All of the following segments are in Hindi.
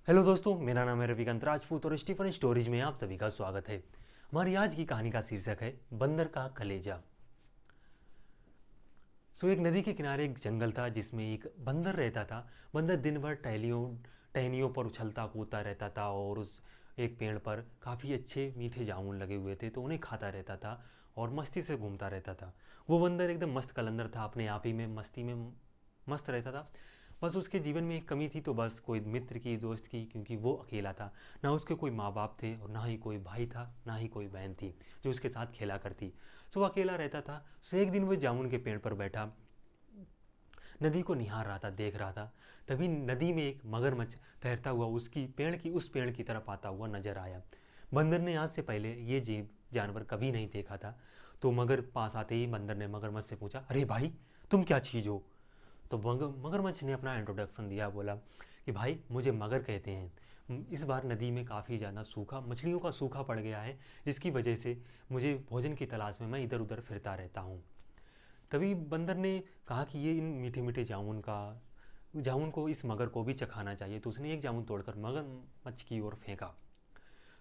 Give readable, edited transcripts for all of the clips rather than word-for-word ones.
हेलो दोस्तों, मेरा नाम है रविकांत राजपूत और स्टीफन स्टोरीज में आप सभी का स्वागत है। हमारी आज की कहानी का शीर्षक है बंदर का कलेजा। एक नदी के किनारे एक जंगल था जिसमें एक बंदर रहता था। बंदर दिन भर टहनियों पर उछलता कूदता रहता था और उस एक पेड़ पर काफ़ी अच्छे मीठे जामुन लगे हुए थे तो उन्हें खाता रहता था और मस्ती से घूमता रहता था। वो बंदर एकदम मस्त कलंदर था, अपने आप ही में मस्ती में मस्त रहता था। बस उसके जीवन में एक कमी थी, तो बस कोई मित्र की दोस्त की, क्योंकि वो अकेला था। ना उसके कोई माँ बाप थे और ना ही कोई भाई था, ना ही कोई बहन थी जो उसके साथ खेला करती। वो अकेला रहता था। एक दिन वो जामुन के पेड़ पर बैठा नदी को निहार रहा था, देख रहा था। तभी नदी में एक मगरमच्छ तैरता हुआ उस पेड़ की तरफ आता हुआ नजर आया। बंदर ने आज से पहले ये जीव जानवर कभी नहीं देखा था। तो मगर पास आते ही बंदर ने मगरमच्छ से पूछा, अरे भाई, तुम क्या चीज़ हो? तो मगरमच्छ ने अपना इंट्रोडक्शन दिया, बोला कि भाई, मुझे मगर कहते हैं। इस बार नदी में काफ़ी ज़्यादा मछलियों का सूखा पड़ गया है, जिसकी वजह से मुझे भोजन की तलाश में मैं इधर उधर फिरता रहता हूँ। तभी बंदर ने कहा कि ये इन मीठे मीठे जामुन को इस मगर को भी चखाना चाहिए। तो उसने एक जामुन तोड़कर मगरमच्छ की ओर फेंका।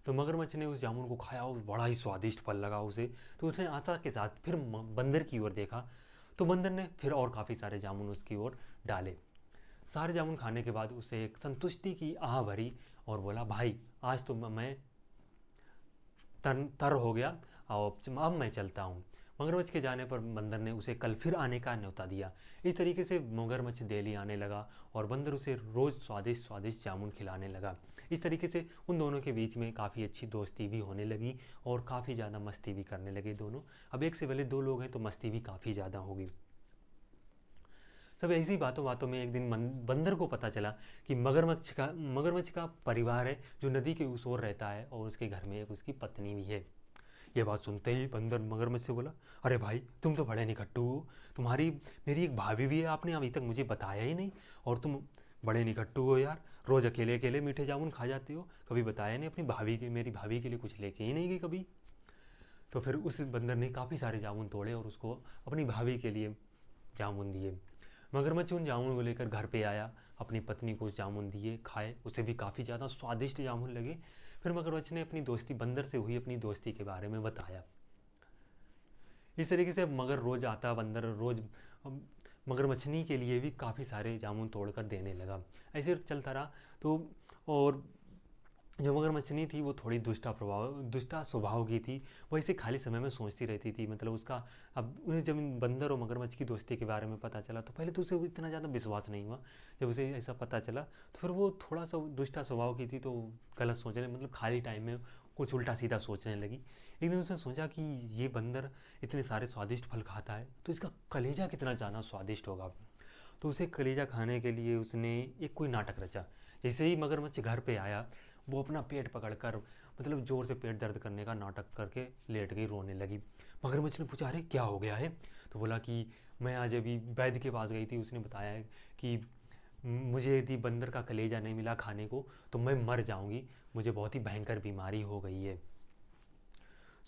तो मगरमच्छ ने उस जामुन को खाया और बड़ा ही स्वादिष्ट फल लगा उसे। तो उसने आशा के साथ फिर बंदर की ओर देखा। तो बंदर ने फिर और काफ़ी सारे जामुन उसकी ओर डाले। सारे जामुन खाने के बाद उसे एक संतुष्टि की आह भरी और बोला, भाई, आज तो मैं तर हो गया और अब मैं चलता हूँ। मगरमच्छ के जाने पर बंदर ने उसे कल फिर आने का न्योता दिया। इस तरीके से मगरमच्छ डेली आने लगा और बंदर उसे रोज़ स्वादिष्ट स्वादिष्ट जामुन खिलाने लगा। इस तरीके से उन दोनों के बीच में काफ़ी अच्छी दोस्ती भी होने लगी और काफ़ी ज़्यादा मस्ती भी करने लगे दोनों। अब एक से पहले दो लोग हैं तो मस्ती भी काफ़ी ज़्यादा होगी। सब ऐसी बातों बातों में एक दिन बंदर को पता चला कि मगरमच्छ का परिवार है जो नदी के उस ओर रहता है और उसके घर में एक उसकी पत्नी भी है। ये बात सुनते ही बंदर मगरमच्छ से बोला, अरे भाई, तुम तो बड़े निकट्टू हो। तुम्हारी मेरी एक भाभी भी है, आपने अभी तक मुझे बताया ही नहीं। और तुम बड़े निकट्टू हो यार, रोज़ अकेले अकेले मीठे जामुन खा जाते हो, कभी बताया नहीं अपनी भाभी के मेरी भाभी के लिए कुछ लेके ही नहीं गई कभी। तो फिर उस बंदर ने काफ़ी सारे जामुन तोड़े और उसको अपनी भाभी के लिए जामुन दिए। मगरमच्छ उन जामुन को लेकर घर पे आया, अपनी पत्नी को उस जामुन दिए, खाए, उसे भी काफ़ी ज़्यादा स्वादिष्ट जामुन लगे। फिर मगरमच्छ ने अपनी दोस्ती बंदर से हुई अपनी दोस्ती के बारे में बताया। इस तरीके से मगर रोज़ आता, बंदर रोज़ मगरमच्छनी के लिए भी काफ़ी सारे जामुन तोड़कर देने लगा। ऐसे चलता रहा। तो और जो मगरमच्छनी थी वो थोड़ी दुष्टा स्वभाव की थी। वो इसे खाली समय में सोचती रहती थी, मतलब उसका। अब उन्हें जब इन बंदर और मगरमच्छ की दोस्ती के बारे में पता चला तो पहले तो उसे इतना ज़्यादा विश्वास नहीं हुआ। जब उसे ऐसा पता चला तो फिर वो थोड़ा सा दुष्टा स्वभाव की थी तो गलत सोचने, मतलब खाली टाइम में कुछ उल्टा सीधा सोचने लगी। एक दिन उसने सोचा कि ये बंदर इतने सारे स्वादिष्ट फल खाता है तो इसका कलेजा कितना ज़्यादा स्वादिष्ट होगा। तो उसे कलेजा खाने के लिए उसने एक कोई नाटक रचा। जैसे ही मगरमच्छ घर पे आया, वो अपना पेट पकड़कर, मतलब ज़ोर से पेट दर्द करने का नाटक करके लेट गई, रोने लगी। मगरमच्छ ने पूछा, अरे क्या हो गया है? तो बोला कि मैं आज अभी वैद्य के पास गई थी, उसने बताया है कि मुझे यदि बंदर का कलेजा नहीं मिला खाने को तो मैं मर जाऊंगी, मुझे बहुत ही भयंकर बीमारी हो गई है।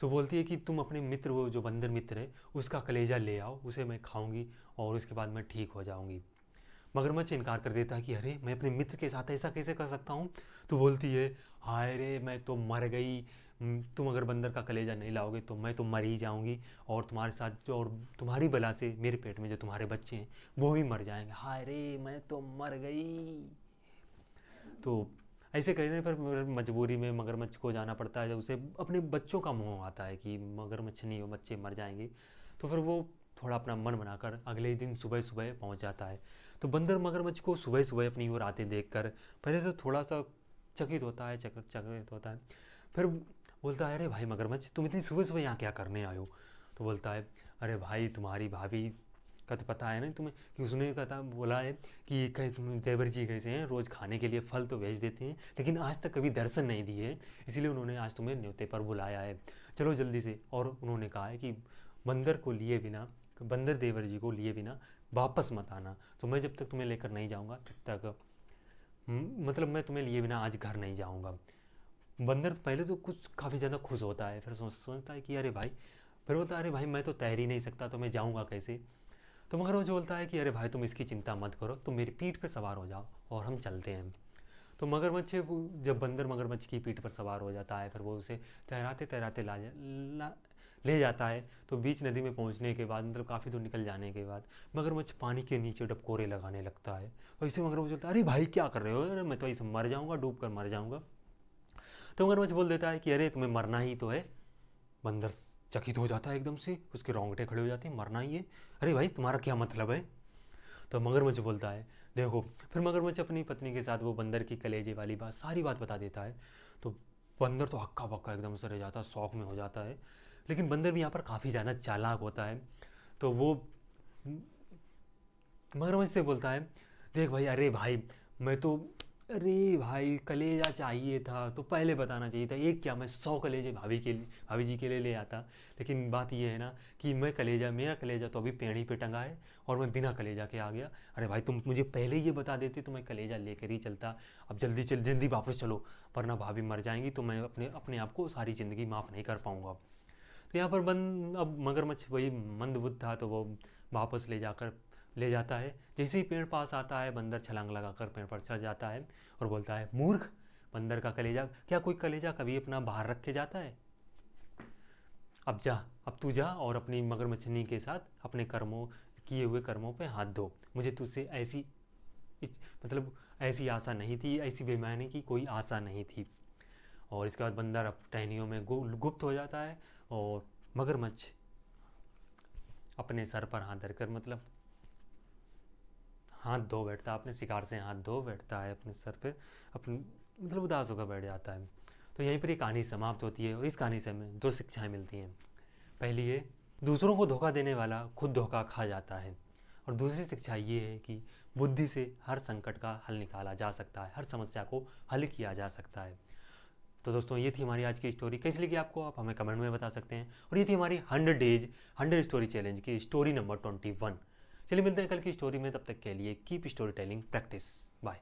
बोलती है कि तुम अपने मित्र, वो जो बंदर मित्र है, उसका कलेजा ले आओ, उसे मैं खाऊंगी और उसके बाद मैं ठीक हो जाऊंगी। मगरमच्छ इनकार कर देता है कि अरे, मैं अपने मित्र के साथ ऐसा कैसे कर सकता हूँ। तो बोलती है, हाय रे, मैं तो मर गई। तुम अगर बंदर का कलेजा नहीं लाओगे तो मैं तो मर ही जाऊंगी और तुम्हारे साथ जो, और तुम्हारी बला से मेरे पेट में जो तुम्हारे बच्चे हैं वो भी मर जाएंगे। हाय रे, मैं तो मर गई। तो ऐसे कहने पर मजबूरी में मगरमच्छ को जाना पड़ता है। जब उसे अपने बच्चों का मोह आता है कि मगरमच्छ नहीं हो, बच्चे मर जाएंगे, तो फिर वो थोड़ा अपना मन बनाकर अगले ही दिन सुबह सुबह पहुंच जाता है। तो बंदर मगरमच्छ को सुबह सुबह अपनी ओर आते देखकर पहले तो थोड़ा सा चकित होता है। फिर बोलता है, अरे भाई मगरमच्छ, तुम इतनी सुबह सुबह यहाँ क्या करने आए हो? तो बोलता है, अरे भाई, तुम्हारी भाभी का तो पता है ना तुम्हें, कि उसने कहा बोला है कि कहीं तुम देवर जी कैसे हैं, रोज़ खाने के लिए फल तो भेज देते हैं लेकिन आज तक कभी दर्शन नहीं दिए हैं, इसलिए उन्होंने आज तुम्हें न्योते पर बुलाया है, चलो जल्दी से। और उन्होंने कहा है कि बंदर को लिए बिना बंदर देवर जी को लिए बिना वापस मत आना। तो मैं जब तक तुम्हें लेकर नहीं जाऊँगा तब तक, मतलब मैं तुम्हें लिए बिना आज घर नहीं जाऊँगा। बंदर तो पहले तो कुछ काफ़ी ज़्यादा खुश होता है, फिर सोचता है कि अरे भाई, फिर बोलता है, अरे भाई, मैं तो तैर ही नहीं सकता तो मैं जाऊँगा कैसे? तो मगर वो बोलता है कि अरे भाई, तुम इसकी चिंता मत करो, तुम मेरी पीठ पर सवार हो जाओ और हम चलते हैं। तो मगरमच्छ जब बंदर मगरमच्छ की पीठ पर सवार हो जाता है, फिर वो उसे तैराते तैराते ले जाता है। तो बीच नदी में पहुंचने के बाद, मतलब काफ़ी दूर निकल जाने के बाद, मगरमच्छ पानी के नीचे डबकोरे लगाने लगता है। और इसे मगरमच्छ बोलता है, अरे भाई क्या कर रहे हो, अरे मैं तो ऐसे मर जाऊंगा, डूब कर मर जाऊंगा। तो मगरमच्छ बोल देता है कि अरे तुम्हें मरना ही तो है। बंदर चकित हो जाता है एकदम से, उसके रोंगटे खड़े हो जाते हैं, मरना ही है, अरे भाई तुम्हारा क्या मतलब है। तो मगरमच्छ बोलता है देखो, फिर मगरमच्छ अपनी पत्नी के साथ वो बंदर की कलेजे वाली बात, सारी बात बता देता है। तो बंदर तो हक्का बक्का एकदम से रह जाता है, शौक में हो जाता है। लेकिन बंदर भी यहाँ पर काफ़ी ज़्यादा चालाक होता है। तो वो मगरमच्छ से बोलता है, देख भाई, अरे भाई मैं तो, अरे भाई कलेजा चाहिए था तो पहले बताना चाहिए था, एक क्या मैं 100 कलेजे भाभी जी के लिए ले आता। लेकिन बात ये है ना कि मेरा कलेजा तो अभी पेड़ पे टंगा है और मैं बिना कलेजा के आ गया। अरे भाई तुम मुझे पहले ही ये बता देते तो मैं कलेजा लेकर ही चलता। अब जल्दी वापस चलो, वरना भाभी मर जाएंगी तो मैं अपने अपने आप को सारी ज़िंदगी माफ़ नहीं कर पाऊँगा। तो यहाँ पर अब मगरमच्छ वही मंदबुद्ध था, तो वो वापस ले जाता है। जैसे ही पेड़ पास आता है, बंदर छलांग लगाकर पेड़ पर चढ़ जाता है और बोलता है, मूर्ख, बंदर का कलेजा, क्या कोई कलेजा कभी अपना बाहर रख के जाता है? अब तू जा और अपनी मगरमच्छनी के साथ अपने किए हुए कर्मों पे हाथ धो। मुझे तुझसे मतलब ऐसी आशा नहीं थी, ऐसी बेईमानी की कोई आशा नहीं थी। और इसके बाद बंदर अब टहनियों में गुप्त हो जाता है और मगरमच्छ अपने सर पर हाथ धरकर, मतलब हाथ धो बैठता है, अपने शिकार से हाथ धो बैठता है अपने सर पे, अपने मतलब उदास होकर बैठ जाता है। तो यहीं पर ये कहानी समाप्त होती है। और इस कहानी से हमें 2 शिक्षाएं मिलती हैं। पहली है, दूसरों को धोखा देने वाला खुद धोखा खा जाता है। और दूसरी शिक्षा ये है कि बुद्धि से हर संकट का हल निकाला जा सकता है, हर समस्या को हल किया जा सकता है। तो दोस्तों ये थी हमारी आज की स्टोरी। कैसी लगी आपको, आप हमें कमेंट में बता सकते हैं। और ये थी हमारी 100 डेज 100 स्टोरी चैलेंज की स्टोरी नंबर 21। चलिए मिलते हैं कल की स्टोरी में, तब तक के लिए keep story telling practice. Bye.